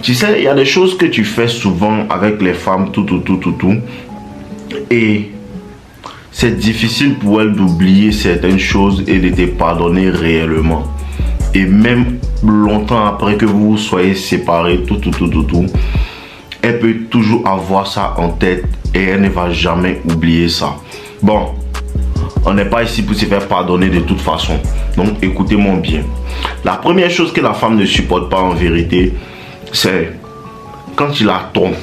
Tu sais, il y a des choses que tu fais souvent avec les femmes, et c'est difficile pour elles d'oublier certaines choses et de te pardonner réellement. Et même longtemps après que vous soyez séparés, elle peut toujours avoir ça en tête et elle ne va jamais oublier ça. Bon, on n'est pas ici pour se faire pardonner de toute façon. Donc écoutez-moi bien. La première chose que la femme ne supporte pas en vérité, c'est quand tu la trompes.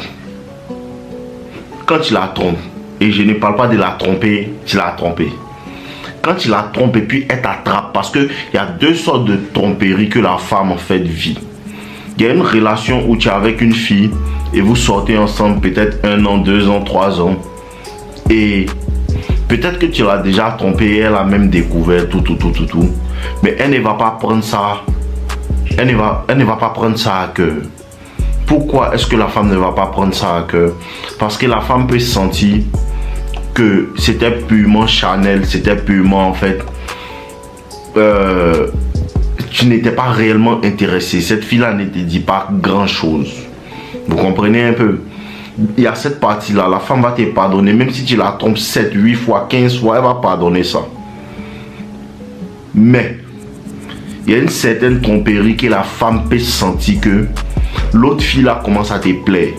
Quand tu la trompes, et je ne parle pas de la tromper, tu l'as trompée. Quand tu la trompes et puis elle t'attrape, parce qu'il y a deux sortes de tromperies que la femme en fait vit. Il y a une relation où tu es avec une fille et vous sortez ensemble peut-être 1 an, 2 ans, 3 ans. Et peut-être que tu l'as déjà trompée, elle a même découvert tout. Mais elle ne va pas prendre ça. Elle ne va pas prendre ça à cœur. Pourquoi est-ce que la femme ne va pas prendre ça à cœur? Parce que la femme peut sentir que c'était purement charnel, c'était purement en fait... tu n'étais pas réellement intéressé. Cette fille-là ne te dit pas grand-chose. Vous comprenez un peu? Il y a cette partie-là. La femme va te pardonner. Même si tu la trompes 7, 8 fois, 15 fois, elle va pardonner ça. Mais, il y a une certaine tromperie que la femme peut sentir que l'autre fille-là commence à te plaire.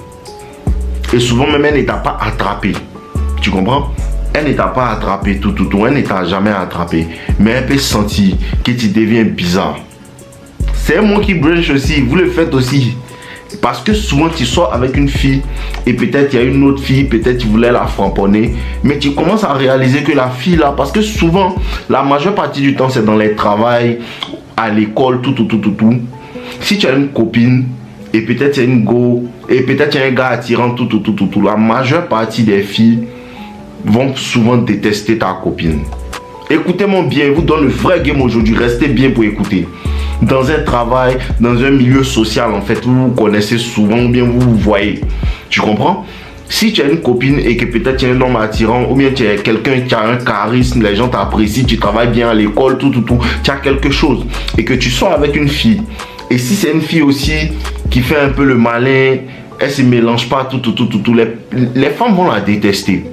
Et souvent même, elle ne t'a pas attrapé. Tu comprends? Elle ne t'a pas attrapé elle ne t'a jamais attrapé. Mais elle peut sentir que tu deviens bizarre. C'est moi qui branche aussi, vous le faites aussi. Parce que souvent tu sors avec une fille et peut-être il y a une autre fille, peut-être tu voulais la framponner. Mais tu commences à réaliser que la fille là, parce que souvent, la majeure partie du temps c'est dans les travails, à l'école, Si tu as une copine et peut-être il y a une go, et peut-être il y a un gars attirant, la majeure partie des filles vont souvent détester ta copine. Écoutez-moi bien, je vous donne le vrai game aujourd'hui, restez bien pour écouter. Dans un travail, dans un milieu social en fait, vous vous connaissez souvent ou bien vous vous voyez. Tu comprends? Si tu as une copine et que peut-être tu es un homme attirant ou bien tu es quelqu'un qui a un charisme, les gens t'apprécient, tu travailles bien à l'école, tu as quelque chose et que tu sors avec une fille. Et si c'est une fille aussi qui fait un peu le malin, elle se mélange pas, les femmes vont la détester.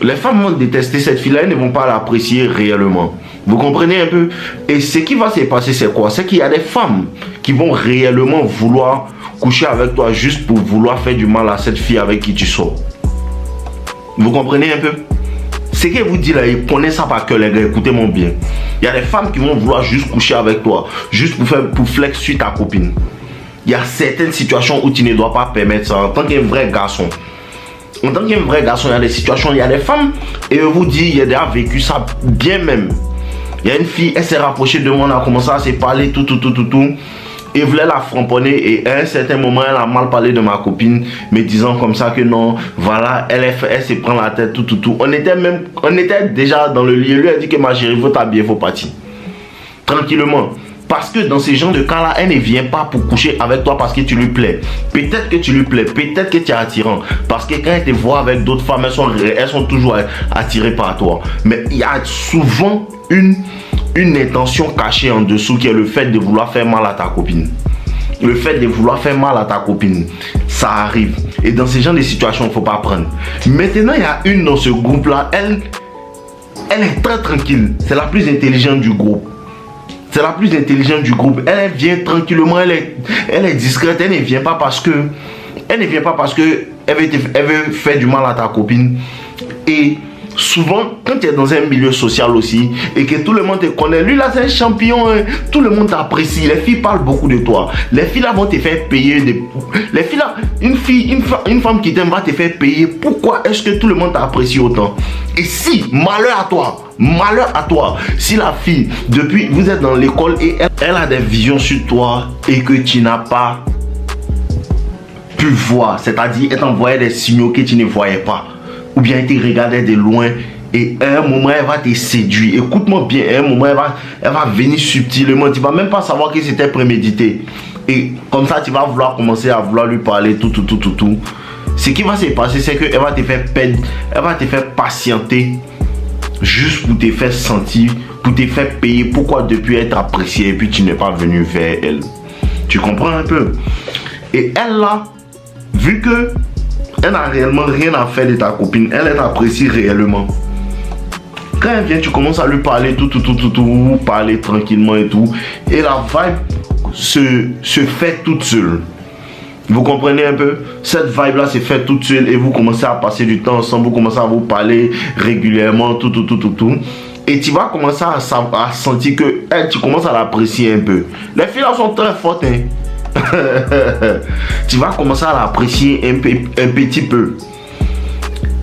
Les femmes vont détester cette fille-là, elles ne vont pas l'apprécier réellement. Vous comprenez un peu? Et ce qui va se passer, c'est quoi? C'est qu'il y a des femmes qui vont réellement vouloir coucher avec toi juste pour vouloir faire du mal à cette fille avec qui tu sors. Vous comprenez un peu? Ce que vous dites là, prenez ça par cœur les gars, écoutez-moi bien. Il y a des femmes qui vont vouloir juste coucher avec toi, juste pour flex sur ta copine. Il y a certaines situations où tu ne dois pas permettre ça en tant qu'un vrai garçon. En tant qu'un vrai garçon, il y a des situations, il y a des femmes, et je vous dis, il y a déjà vécu ça bien même. Il y a une fille, elle s'est rapprochée de moi, on a commencé à se parler, et voulait la framponner, et à un certain moment, elle a mal parlé de ma copine, me disant comme ça que non, voilà, elle se prend la tête, On était déjà dans le lit, elle lui a dit que ma chérie, faut t'habiller, faut partir. Tranquillement. Parce que dans ces genres de cas-là, elle ne vient pas pour coucher avec toi parce que tu lui plais. Peut-être que tu lui plais, peut-être que tu es attirant. Parce que quand elle te voit avec d'autres femmes, elles sont toujours attirées par toi. Mais il y a souvent une intention cachée en dessous qui est le fait de vouloir faire mal à ta copine. Le fait de vouloir faire mal à ta copine, ça arrive. Et dans ces genres de situations, il ne faut pas prendre. Maintenant, il y a une dans ce groupe-là, elle est très tranquille. C'est la plus intelligente du groupe. C'est la plus intelligente du groupe. Elle vient tranquillement, elle est discrète. Elle ne vient pas parce que elle veut faire du mal à ta copine. Et souvent, quand tu es dans un milieu social aussi et que tout le monde te connaît, lui là c'est un champion, hein, tout le monde t'apprécie. Les filles parlent beaucoup de toi. Les filles là vont te faire payer les filles là, une femme qui t'aime va te faire payer. Pourquoi est-ce que tout le monde t'apprécie autant? Et si, malheur à toi, si la fille, depuis vous êtes dans l'école et elle a des visions sur toi et que tu n'as pas pu voir, c'est-à-dire elle t'envoyait des signaux que tu ne voyais pas, ou bien elle te regardait de loin et à un moment elle va te séduire. Écoute-moi bien, à un moment elle va venir subtilement, tu vas même pas savoir que c'était prémédité. Et comme ça tu vas vouloir commencer à vouloir lui parler tout. Ce qui va se passer, c'est qu'elle va te faire perdre, elle va te faire patienter juste pour te faire sentir, pour te faire payer. Pourquoi depuis être apprécié et puis tu n'es pas venu vers elle? Tu comprends un peu? Et elle là, vu que elle n'a réellement rien à faire de ta copine, elle t'apprécie réellement. Quand elle vient, tu commences à lui parler tout, parler tranquillement et tout. Et la vibe se fait toute seule. Vous comprenez un peu? Cette vibe là se fait toute seule et vous commencez à passer du temps ensemble, vous commencez à vous parler régulièrement, tout. Et tu vas commencer à sentir que elle, tu commences à l'apprécier un peu. Les filles là sont très fortes, hein. Tu vas commencer à l'apprécier un petit peu.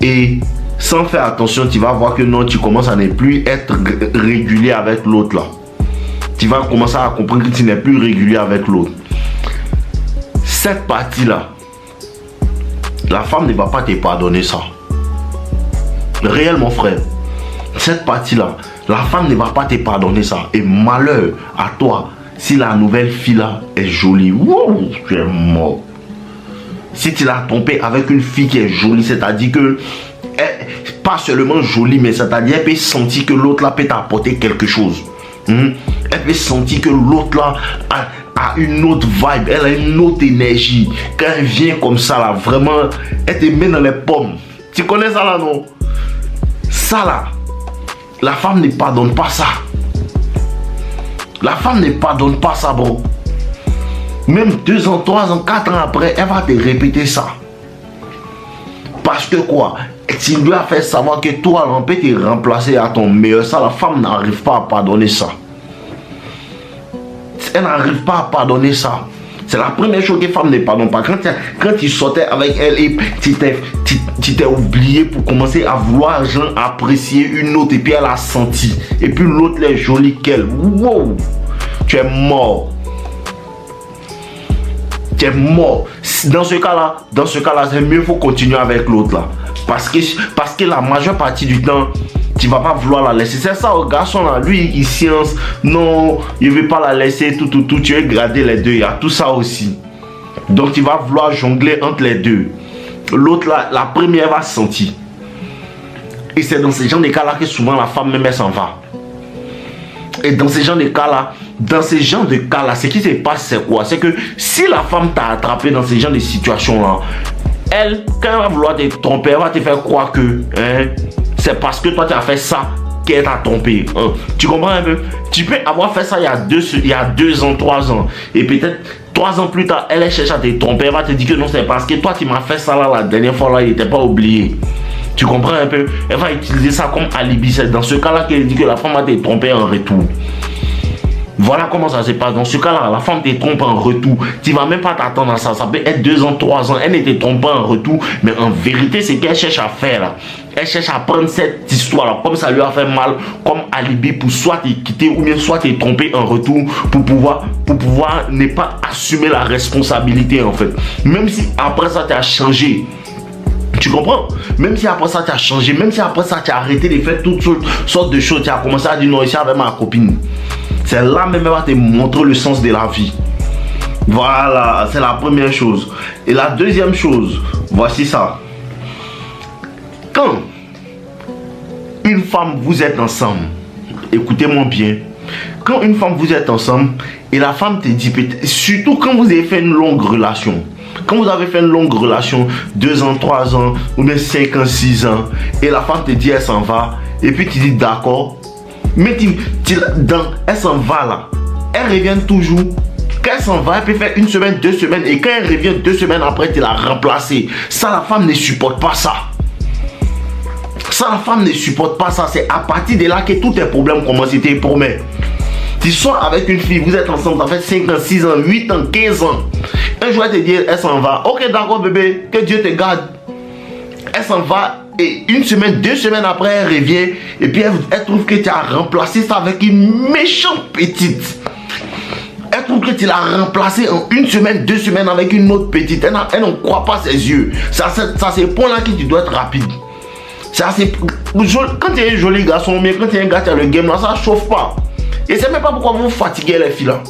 Et sans faire attention, tu vas voir que non, tu commences à ne plus être régulier avec l'autre là. Tu vas commencer à comprendre que tu n'es plus régulier avec l'autre. Cette partie-là, la femme ne va pas te pardonner ça. Réellement, frère. Cette partie-là, la femme ne va pas te pardonner ça. Et malheur à toi, si la nouvelle fille-là est jolie. Wow, tu es mort. Si tu l'as trompée avec une fille qui est jolie, c'est-à-dire que, pas seulement jolie, mais c'est-à-dire qu'elle peut sentir que l'autre là peut t'apporter quelque chose. Elle peut sentir que l'autre là a une autre vibe, elle a une autre énergie. Quand elle vient comme ça là, vraiment, elle te met dans les pommes. Tu connais ça là, non? Ça là, la femme ne pardonne pas ça. La femme ne pardonne pas ça, bro. Même 2 ans, 3 ans, 4 ans après, elle va te répéter ça. Parce que quoi? Tu lui as fait savoir que toi, on peut te remplacer à ton meilleur. Ça, la femme n'arrive pas à pardonner ça. Elle n'arrive pas à pardonner ça. C'est la première chose que les femmes ne pardonnent pas. Quand tu sortais avec elle et tu t'es oublié pour commencer à vouloir apprécier une autre et puis elle a senti. Et puis l'autre est jolie qu'elle. Wow! Tu es mort. Tu es mort. Dans ce cas-là, c'est mieux, il faut continuer avec l'autre là. Parce que la majeure partie du temps, tu vas pas vouloir la laisser. C'est ça, au garçon là, lui, il science. Non, il veut pas la laisser, tout. Tu veux garder les deux. Il y a tout ça aussi. Donc, tu vas vouloir jongler entre les deux. L'autre là, la première va sentir. Et c'est dans ces genre de cas-là que souvent la femme même elle s'en va. Et dans ces genre de cas-là, ce qui se passe, c'est quoi? C'est que si la femme t'a attrapé dans ces genre de situations-là, elle, quand elle va vouloir te tromper, elle va te faire croire que c'est parce que toi tu as fait ça qu'elle t'a trompé. Tu comprends un peu? Tu peux avoir fait ça il y a 2 ans, 3 ans. Et peut-être 3 ans plus tard, elle cherche à te tromper. Elle va te dire que non, c'est parce que toi tu m'as fait ça là la dernière fois là, il n'était pas oublié. Tu comprends un peu? Elle va utiliser ça comme alibi. C'est dans ce cas-là qu'elle dit que la femme va te tromper en retour. Voilà comment ça se passe. Dans ce cas-là, la femme te trompe en retour. Tu ne vas même pas t'attendre à ça. Ça peut être 2 ans, 3 ans. Elle ne te trompe pas en retour. Mais en vérité, c'est qu'elle cherche à faire là. Elle cherche à prendre cette histoire-là, comme ça lui a fait mal, comme alibi pour soit te quitter ou bien soit te tromper en retour pour pouvoir ne pas assumer la responsabilité en fait. Même si après ça, tu as changé. Tu comprends? Même si après ça tu as changé, même si après ça tu as arrêté de faire toutes sortes de choses, tu as commencé à dire non, ici avec ma copine. C'est là même elle va te montrer le sens de la vie. Voilà, c'est la première chose. Et la deuxième chose, voici ça. Quand une femme vous êtes ensemble, écoutez-moi bien. Quand une femme vous êtes ensemble et la femme te dit, surtout quand vous avez fait une longue relation. Quand vous avez fait une longue relation, 2 ans, 3 ans, ou même 5 ans, 6 ans, et la femme te dit elle s'en va, et puis tu dis d'accord, mais elle s'en va là, elle revient toujours. Quand elle s'en va, elle peut faire 1 semaine, 2 semaines, et quand elle revient 2 semaines après, tu l'as remplacée. Ça, la femme ne supporte pas ça. Ça, la femme ne supporte pas ça. C'est à partir de là que tous tes problèmes commencent, je te promets. Tu sors avec une fille, vous êtes ensemble, ça fait 5 ans, 6 ans, 8 ans, 15 ans. Un jour, elle te dit, elle s'en va. Ok, d'accord, bébé, que Dieu te garde. Elle s'en va et 1 semaine, 2 semaines après, elle revient. Et puis, elle trouve que tu as remplacé ça avec une méchante petite. Elle trouve que tu l'as remplacé en 1 semaine, 2 semaines avec une autre petite. Elle n'en croit pas ses yeux. Ça c'est le point là que tu dois être rapide. Quand tu es un joli garçon, mais quand tu es un gars qui a le game là, ça ne chauffe pas. Et c'est même pas pourquoi vous fatiguez les filles là.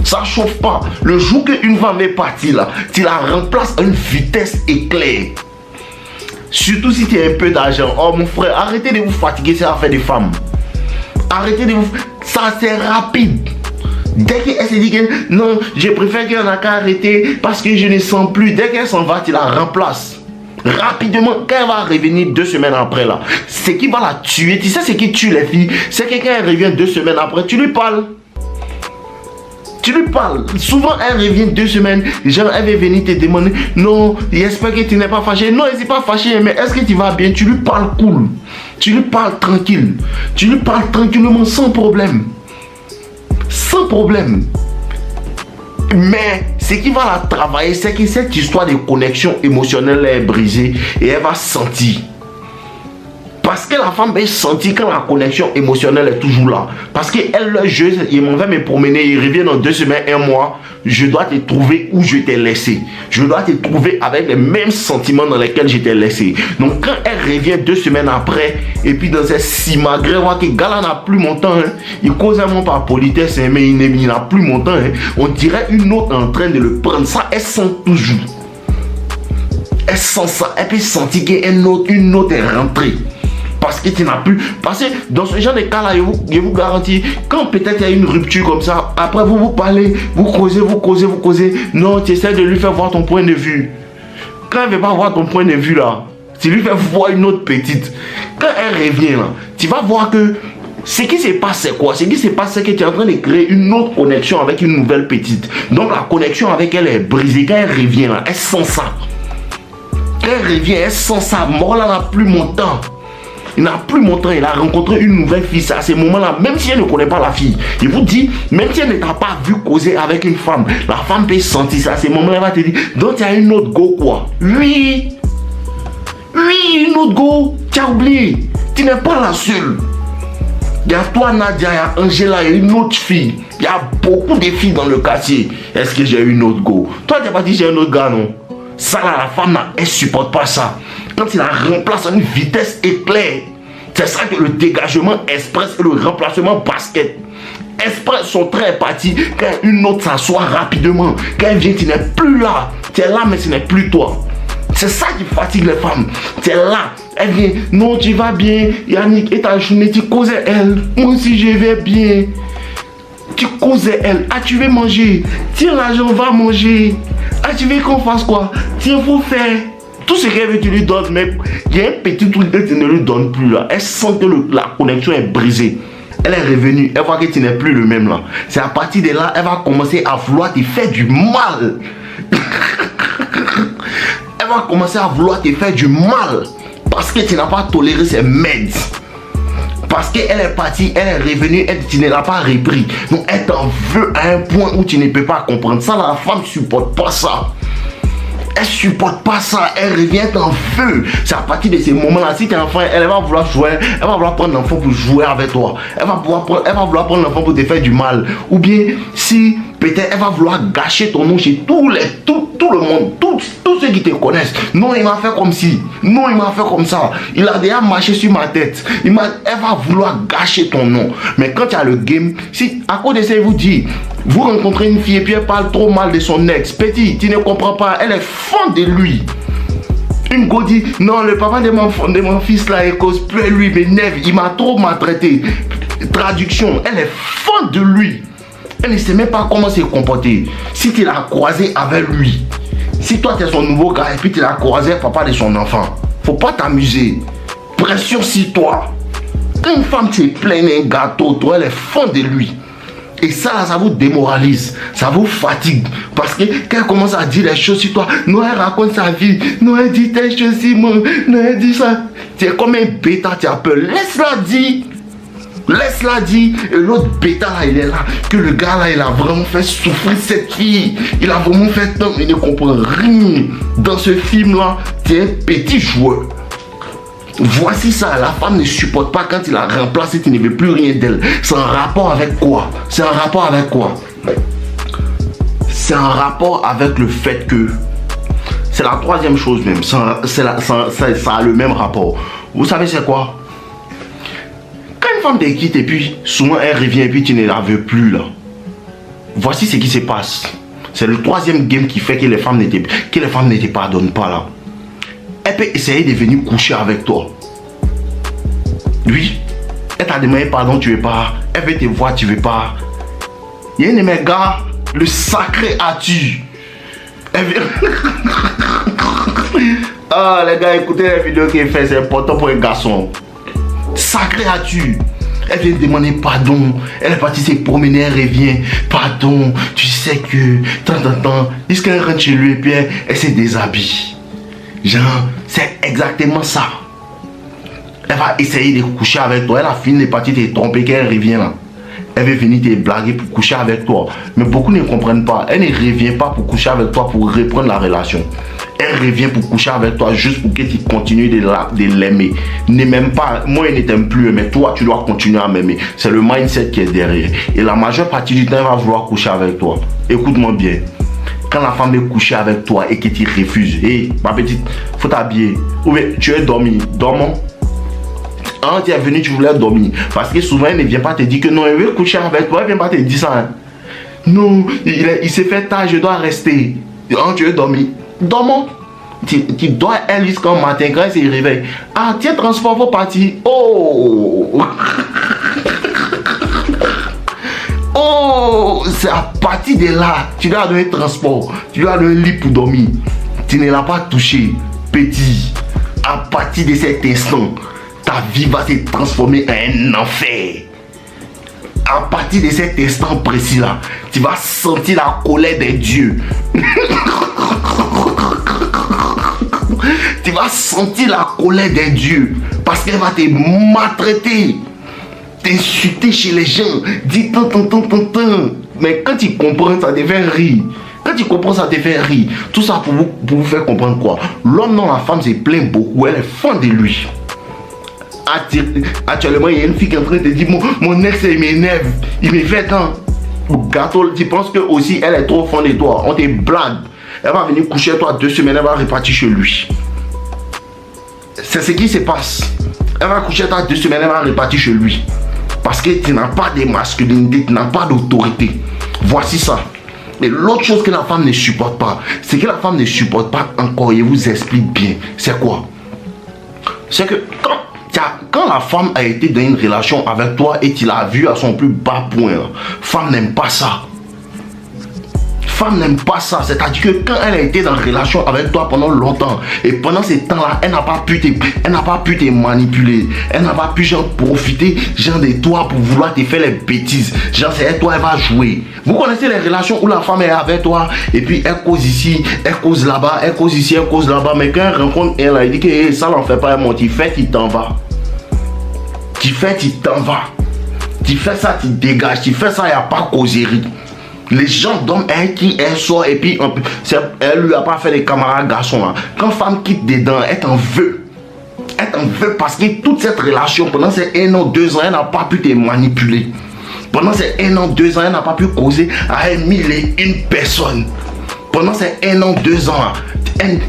Ça chauffe pas. Le jour qu'une femme est partie là, tu la remplaces à une vitesse éclair. Surtout si tu as un peu d'argent. Oh mon frère, arrêtez de vous fatiguer, c'est l'affaire des femmes. Arrêtez de vous... Ça c'est rapide. Dès qu'elle se dit que non, je préfère qu'elle n'a qu'à arrêter parce que je ne sens plus. Dès qu'elle s'en va, tu la remplaces. Rapidement, quand elle va revenir 2 semaines après là, ce qui va la tuer, tu sais ce qui tue les filles, c'est que quand elle revient 2 semaines après, tu lui parles. Tu lui parles. Souvent, elle revient 2 semaines, genre elle va venir te demander, non, j'espère que tu n'es pas fâché. Non, elle n'est pas fâchée, mais est-ce que tu vas bien? Tu lui parles cool. Tu lui parles tranquille. Tu lui parles tranquillement, sans problème. Sans problème. Mais ce qui va la travailler, c'est que cette histoire de connexion émotionnelle est brisée et elle va sentir. Parce que la femme va sentir quand la connexion émotionnelle est toujours là. Parce qu'elle, le jeu, il m'en va me promener, il revient dans 2 semaines, 1 mois. Je dois te trouver où je t'ai laissé. Je dois te trouver avec les mêmes sentiments dans lesquels je t'ai laissé. Donc quand elle revient 2 semaines après, et puis dans ces 6 malgré moi que gars n'a plus mon temps, hein, il cause un mot par politesse, hein, mais il n'a plus mon temps. Hein, on dirait une autre en train de le prendre. Ça, elle sent toujours. Elle sent ça. Elle peut sentir qu'une autre est rentrée. Parce que tu n'as plus. Parce que dans ce genre de cas-là, je vous garantis, quand peut-être il y a une rupture comme ça, après vous parlez, vous causez. Non, tu essaies de lui faire voir ton point de vue. Quand elle ne veut pas voir ton point de vue là, tu lui fais voir une autre petite. Quand elle revient là, tu vas voir que ce qui se passe, c'est quoi? Ce qui se passe, c'est que tu es en train de créer une autre connexion avec une nouvelle petite. Donc la connexion avec elle est brisée. Quand elle revient là, elle sent ça. Quand elle revient, elle sent ça. Moi là, n'a plus mon temps. Il n'a plus mon temps, il a rencontré une nouvelle fille. C'est à ce moment-là, même si elle ne connaît pas la fille, je vous dis, même si elle ne t'a pas vu causer avec une femme, la femme peut sentir ça. À ce moment-là, elle va te dire, donc il y a une autre go quoi? Oui, une autre go. Tu as oublié, tu n'es pas la seule. Il y a toi, Nadia, il y a Angela, il y a une autre fille. Il y a beaucoup de filles dans le quartier. Est-ce que j'ai une autre go? Toi, tu n'as pas dit j'ai un autre gars, non? Ça là, la femme là, elle supporte pas ça. Quand il la remplace à une vitesse éclair, c'est ça que le dégagement express et le remplacement basket express sont très partis. Quand une autre s'assoit rapidement, quand elle vient, tu n'es plus là. Tu es là, mais ce n'est plus toi. C'est ça qui fatigue les femmes. Tu es là, elle vient, non, tu vas bien, Yannick, et ta journée, tu causais elle. Moi aussi, je vais bien. Tu causais elle. Ah, tu veux manger? Tiens, l'argent, va manger. Ah, tu veux qu'on fasse quoi? Tiens, faut faire. Tout ce qu'elle veut, tu lui donnes, mais il y a un petit truc que tu ne lui donnes plus là. Elle sent que la connexion est brisée. Elle est revenue, elle voit que tu n'es plus le même là. C'est à partir de là, elle va commencer à vouloir te faire du mal. Elle va commencer à vouloir te faire du mal. Parce que tu n'as pas toléré ses meds. Parce qu'elle est partie, elle est revenue, tu ne l'as pas repris. Donc elle t'en veut à un point où tu ne peux pas comprendre. Ça, la femme ne supporte pas ça. Elle supporte pas ça, elle revient en feu. C'est à partir de ces moments-là, si tu es enfant, elle va vouloir jouer, elle va vouloir prendre l'enfant pour jouer avec toi. Elle va vouloir prendre l'enfant pour te faire du mal. Ou bien, si peut-être elle va vouloir gâcher ton nom chez tout le monde, tous ceux qui te connaissent. Non, il m'a fait comme ci. Non, il m'a fait comme ça. Il a déjà marché sur ma tête. Elle va vouloir gâcher ton nom. Mais quand tu as le game, si à cause de ça, il vous dit, vous rencontrez une fille et puis elle parle trop mal de son ex. Petit, tu ne comprends pas, elle est fan de lui. Une go dit, non, le papa de mon fils là, il cause plus lui, m'énerve, il m'a trop maltraité. Traduction, elle est fan de lui. Elle ne sait même pas comment se comporter. Si tu l'as croisé avec lui, si toi tu es son nouveau gars et puis tu l'as croisé papa de son enfant, faut pas t'amuser. Pression sur toi. Quand une femme te plaint un gâteau, toi elle est fan de lui. Et ça, ça vous démoralise, ça vous fatigue. Parce que quand elle commence à dire les choses sur toi, non, elle raconte sa vie, non, elle dit telle chose, non, elle dit ça. Tu es comme un bêta, tu as peur. Laisse-la dire. Laisse-la dire. Et l'autre bêta là, il est là. Que le gars là, il a vraiment fait souffrir cette fille. Il a vraiment fait tant, il ne comprend rien. Dans ce film là, tu es un petit joueur. Voici ça, la femme ne supporte pas quand il la remplace et tu ne veux plus rien d'elle. C'est un rapport avec quoi? C'est un rapport avec quoi? C'est un rapport avec le fait que c'est la troisième chose même. Ça a le même rapport. Vous savez c'est quoi? Quand une femme te quitte et puis souvent elle revient et puis tu ne la veux plus là. Voici ce qui se passe. C'est le troisième game qui fait que les femmes ne te pardonnent pas là. Elle peut essayer de venir coucher avec toi. Oui. Elle t'a demandé pardon, tu veux pas. Elle veut te voir, tu veux pas. Il y a un de mes gars, le sacré Atu. Elle vient... Ah, les gars, écoutez la vidéo qu'il fait, c'est important pour un garçon. Sacré Atu. Elle vient demander pardon. Elle est partie se promener, elle revient. Pardon, tu sais que... Tant. Jusqu'à qu'elle rentre chez lui et puis elle se déshabille. Genre, c'est exactement ça. Elle va essayer de coucher avec toi. Elle a fini de partir te tromper qu'elle revient là. Elle veut venir te blaguer pour coucher avec toi. Mais beaucoup ne comprennent pas. Elle ne revient pas pour coucher avec toi pour reprendre la relation. Elle revient pour coucher avec toi juste pour que tu continues de l'aimer. Ne m'aime pas. Moi, elle ne t'aime plus. Mais toi, tu dois continuer à m'aimer. C'est le mindset qui est derrière. Et la majeure partie du temps, elle va vouloir coucher avec toi. Écoute-moi bien. Quand la femme veut coucher avec toi et que tu refuses, hé, ma petite, faut t'habiller. Ou bien, tu es dormi. Dormons. Quand tu es venu, tu voulais dormir. Parce que souvent, elle ne vient pas te dire que non, elle veut coucher avec toi. Elle ne vient pas te dire ça. Hein. Non, il s'est fait tard, je dois rester. Quand tu veux dormir, dormons. Tu dois elle jusqu'au matin quand elle se réveille. Ah, tiens, transport pour partir. Oh! Oh! C'est à partir de là, tu dois donner transport. Tu dois donner lit pour dormir. Tu ne l'as pas touché, petit. À partir de cet instant, ta vie va se transformer en un enfer. À partir de cet instant précis là, tu vas sentir la colère des dieux. Tu vas sentir la colère des dieux. Parce qu'elle va te maltraiter, t'insulter chez les gens, dire tant. Mais quand tu comprends, ça te fait rire. Quand tu comprends, ça te fait rire. Tout ça pour vous faire comprendre quoi. L'homme dans la femme se plaint beaucoup. Elle est fan de lui. Actuellement, il y a une fille qui est en train de te dire mon ex, il m'énerve. Il me fait tant. Gâteau, tu penses que aussi elle est trop fan de toi. On te blague. Elle va venir coucher toi 2 semaines. Elle va repartir chez lui. C'est ce qui se passe. Elle va coucher toi 2 semaines. Elle va repartir chez lui. Parce que tu n'as pas de masculinité. Tu n'as pas d'autorité. Voici ça. Et l'autre chose que la femme ne supporte pas, c'est que la femme ne supporte pas encore. Et vous explique bien. C'est quoi? C'est que quand la femme a été dans une relation avec toi et tu l'as vu à son plus bas point, femme n'aime pas ça. Femme n'aime pas ça. C'est-à-dire que quand elle a été dans une relation avec toi pendant longtemps et pendant ce temps-là, elle n'a pas pu te manipuler. Elle n'a pas pu genre profiter genre de toi pour vouloir te faire les bêtises. Genre c'est toi, elle va jouer. Vous connaissez les relations où la femme est avec toi et puis elle cause ici, elle cause là-bas, elle cause ici, elle cause là-bas. Mais quand elle rencontre elle, elle dit que hey, ça n'en fait pas un mot. Tu fais, tu t'en vas. Tu fais, tu t'en vas. Tu fais ça, tu dégages. Tu fais ça, il n'y a pas causerie. Les gens donnent un qui elle sort et puis elle lui a pas fait les camarades garçons là. Quand femme quitte dedans, elle t'en veut. Elle t'en veut parce que toute cette relation, pendant ces 1 an, 2 ans, elle n'a pas pu te manipuler. Pendant ces 1 an, 2 ans, elle n'a pas pu causer à 1001 personnes. Pendant ces 1 an, 2 ans,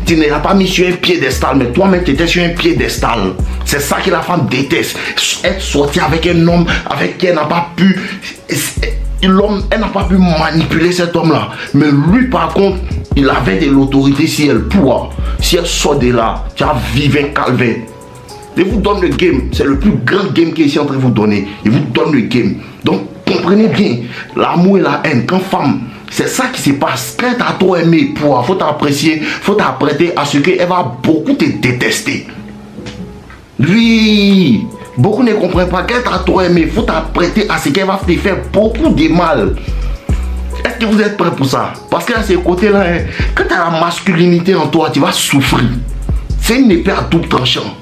tu ne l'as pas mis sur un piédestal, mais toi-même tu étais sur un piédestal. C'est ça que la femme déteste. Être sortie avec un homme avec qui elle n'a pas pu... L'homme, elle n'a pas pu manipuler cet homme-là. Mais lui, par contre, il avait de l'autorité si elle pourra. Si elle sort de là, tu vas vivre un calvaire. Il vous donne le game. C'est le plus grand game qu'il est ici en train de vous donner. Il vous donne le game. Donc, comprenez bien. L'amour et la haine, quand femme, c'est ça qui se passe. Quand tu as trop aimé, il faut t'apprécier, il faut t'apprêter à ce qu'elle va beaucoup te détester. Oui. Beaucoup ne comprennent pas qu'elle t'a trop aimé. Il faut t'apprêter à ce qu'elle va te faire beaucoup de mal. Est-ce que vous êtes prêts pour ça? Parce qu'à ce côté-là, hein, quand tu as la masculinité en toi, tu vas souffrir. C'est une épée à double tranchant.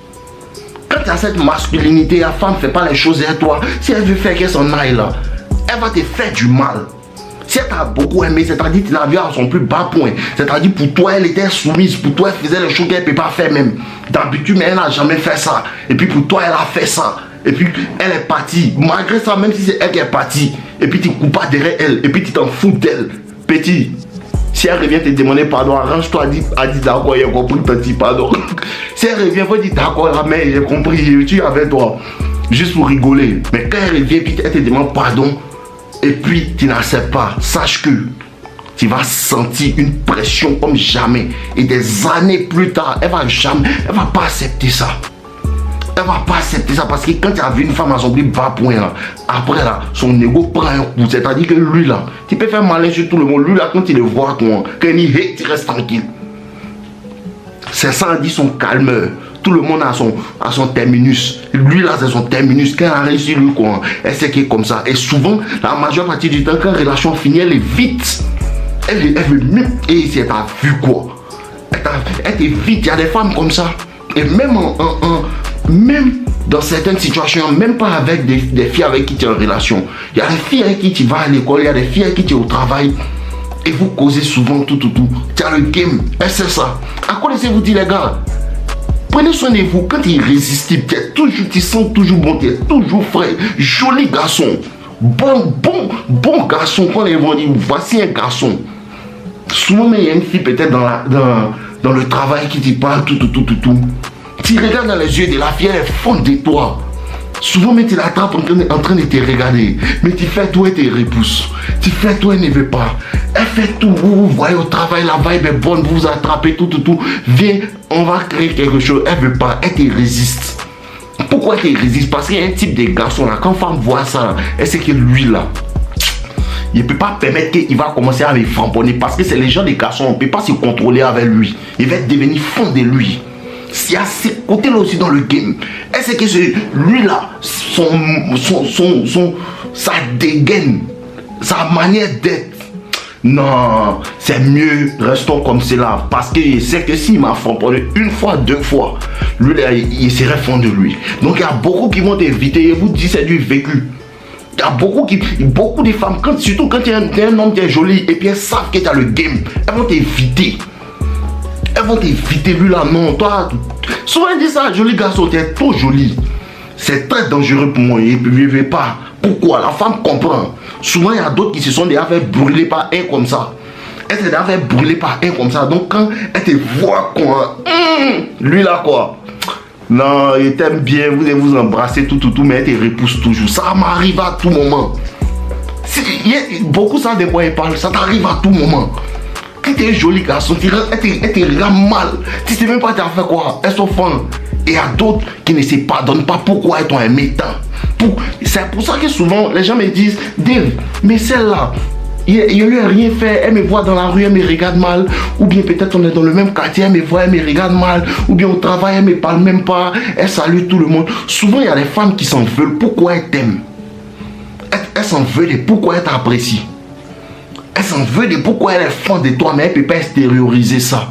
Quand tu as cette masculinité, la femme ne fait pas les choses à toi. Si elle veut faire qu'elle s'en aille là, elle va te faire du mal. Si elle t'a beaucoup aimé, c'est-à-dire que tu l'as vu à son plus bas point. C'est-à-dire pour toi, elle était soumise. Pour toi, elle faisait les choses qu'elle ne peut pas faire même. D'habitude, mais elle n'a jamais fait ça. Et puis pour toi, elle a fait ça. Et puis elle est partie. Malgré ça, même si c'est elle qui est partie. Et puis tu ne coupes pas derrière elle. Et puis tu t'en fous d'elle. Petit, si elle revient te demander pardon, arrange-toi, dis d'accord, j'ai compris, petit pardon. Si elle revient, faut dire d'accord, la mère, j'ai compris, je suis avec toi. Juste pour rigoler. Mais quand elle revient, puis elle te demande pardon. Et puis tu n'acceptes pas, sache que tu vas sentir une pression comme jamais. Et des années plus tard, elle va pas accepter ça. Elle va pas accepter ça parce que quand tu as vu une femme à son plus bas point là, après là, son ego prend un coup. C'est-à-dire que lui là, tu peux faire malin sur tout le monde. Lui là, quand il le voit, quand il hate, tu restes tranquille. C'est ça, on dit son calmeur. Tout le monde a son terminus. Lui là, c'est son terminus. Quand elle a réussi, lui, quoi, elle sait qu'il est comme ça. Et souvent, la majeure partie du temps, quand la relation finit, elle est vite. Elle veut même. Et si elle t'a vu quoi? Elle t'est vite. Il y a des femmes comme ça. Et même même dans certaines situations, même pas avec des filles avec qui tu es en relation. Il y a des filles avec qui tu vas à l'école, il y a des filles avec qui tu es au travail. Et vous causez souvent tout. Tu as le game. Elle sait ça. À quoi laissez-vous dire, les gars? Prenez soin de vous. Quand tu es irrésistible, tu sens toujours bon, tu es toujours frais. Joli garçon. Bon garçon. Quand les gens disent, voici un garçon. Souvent, il y a une fille peut-être dans le travail qui te parle tout. Tu regardes dans les yeux de la fille, elle est fonde de toi. Souvent, mais tu l'attrapes en train de te regarder. Mais tu fais tout et tu repousses. Tu fais tout et ne veut pas. Elle fait tout. Vous voyez au travail, la vibe est bonne. Vous vous attrapez tout. Viens, on va créer quelque chose. Elle ne veut pas. Elle te résiste. Pourquoi elle te résiste? Parce qu'il y a un type de garçon là. Quand femme voit ça, elle sait que lui là, il ne peut pas permettre qu'il va commencer à me framponner. Parce que c'est les gens des garçons. On ne peut pas se contrôler avec lui. Il va devenir fond de lui. Il y a ces côtés là aussi dans le game. Et c'est que lui là, sa dégaine, sa manière d'être. Non, c'est mieux, restons comme cela. Parce qu'il sait que s'il m'a framponné une fois, deux fois, lui là, il serait fond de lui. Donc il y a beaucoup qui vont t'éviter et vous disent c'est du vécu. Il y a beaucoup de femmes, surtout quand tu es un homme qui est joli et puis elles savent que tu as le game, elles vont t'éviter. Elles vont t'éviter, lui là, non, toi. Souvent ils disent ça, joli garçon, tu es trop joli. C'est très dangereux pour moi, il ne veut pas. Pourquoi? La femme comprend. Souvent il y a d'autres qui se sont déjà fait brûler par un comme ça. Elle s'est déjà fait brûler par un comme ça. Donc quand elle te voit quoi, lui là quoi. Non, il t'aime bien, vous allez vous embrasser tout, mais elle te repousse toujours. Ça m'arrive à tout moment. Beaucoup ça des fois ils parlent, ça t'arrive à tout moment. Quand tu es un joli garçon, elle te regarde mal. Tu sais même pas tu as fait quoi. Elles sont fans. Et il y a d'autres qui ne se pardonnent pas pourquoi elles t'ont aimé tant. C'est pour ça que souvent les gens me disent, Dave, mais celle-là, il ne lui a rien fait, elle me voit dans la rue, elle me regarde mal. Ou bien peut-être on est dans le même quartier, elle me voit, elle me regarde mal. Ou bien au travail, elle ne me parle même pas, elle salue tout le monde. Souvent il y a des femmes qui s'en veulent. Pourquoi elles t'aiment? Elles s'en veulent et pourquoi elles t'apprécient? Elle s'en veut de pourquoi elle est fan de toi, mais elle ne peut pas extérioriser ça.